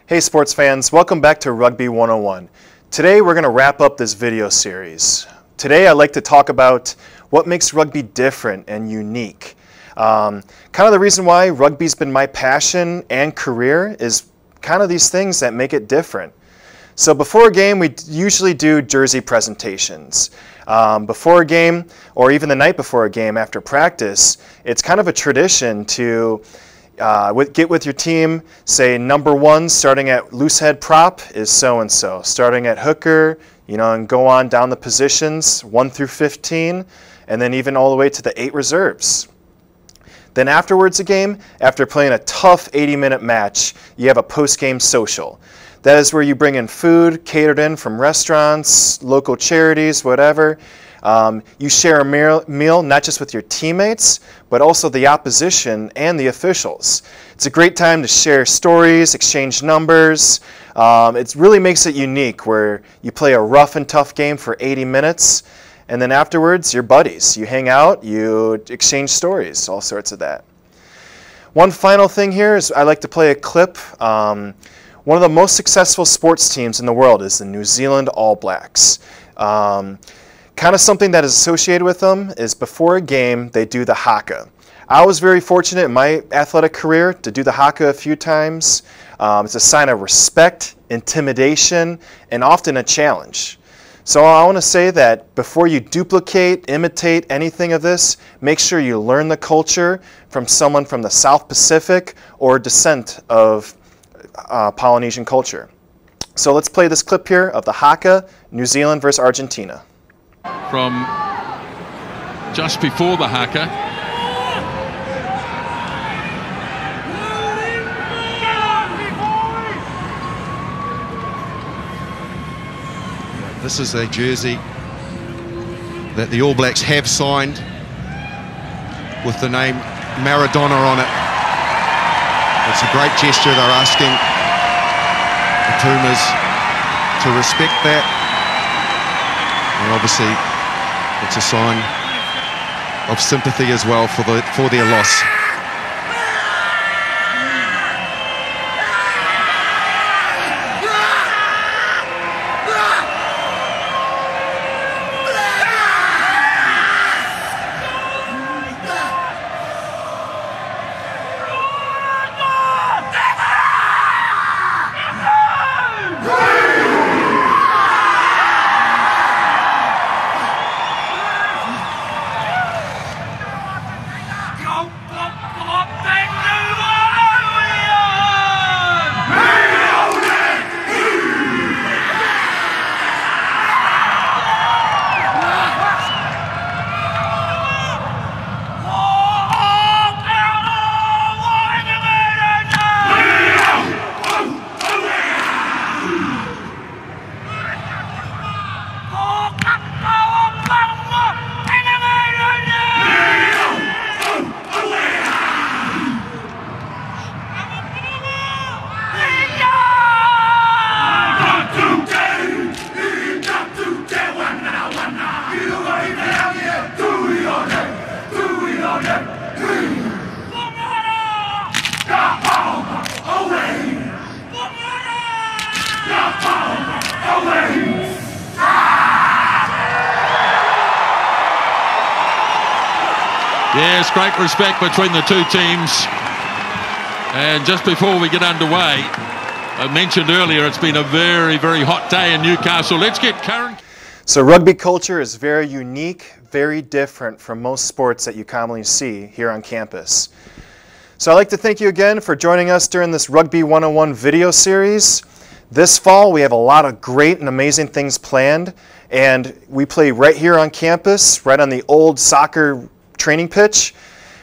Hey sports fans, welcome back to Rugby 101. Today we're going to wrap up this video series. Today I'd like to talk about what makes rugby different and unique. Kind of the reason why rugby's been my passion and career is kind of these things that make it different. So before a game we usually do jersey presentations. Before a game, or even the night before a game after practice, it's kind of a tradition to get with your team, say number 1 starting at loose head prop is so-and-so, starting at hooker, and go on down the positions 1 through 15, and then even all the way to the 8 reserves. Then afterwards a game, after playing a tough 80-minute match, you have a post-game social. That is where you bring in food catered in from restaurants, local charities, whatever. You share a meal not just with your teammates, but also the opposition and the officials. It's a great time to share stories, exchange numbers. It really makes it unique where you play a rough and tough game for 80 minutes, and then afterwards you're buddies. You hang out, you exchange stories, all sorts of that. One final thing here is I like to play a clip. One of the most successful sports teams in the world is the New Zealand All Blacks. Kind of something that is associated with them is before a game they do the haka. I was very fortunate in my athletic career to do the haka a few times. It's a sign of respect, intimidation, and often a challenge. So I want to say that before you duplicate, imitate anything of this, make sure you learn the culture from someone from the South Pacific or descent of Polynesian culture. So let's play this clip here of the haka, New Zealand versus Argentina. From just before the haka. This is a jersey that the All Blacks have signed with the name Maradona on it. It's a great gesture. They're asking the Pumas to respect that. And obviously, it's a sign of sympathy as well for their loss. Yes, great respect between the two teams. And just before we get underway, I mentioned earlier it's been a very, very hot day in Newcastle. Let's get current. So rugby culture is very unique, very different from most sports that you commonly see here on campus. So I'd like to thank you again for joining us during this Rugby 101 video series. This fall we have a lot of great and amazing things planned, and we play right here on campus, right on the old soccer training pitch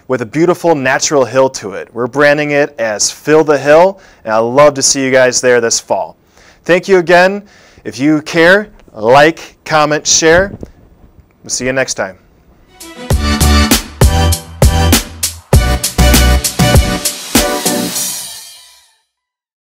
with a beautiful natural hill to it. We're branding it as Fill the Hill, and I'd love to see you guys there this fall. Thank you again. If you care, like, comment, share. We'll see you next time.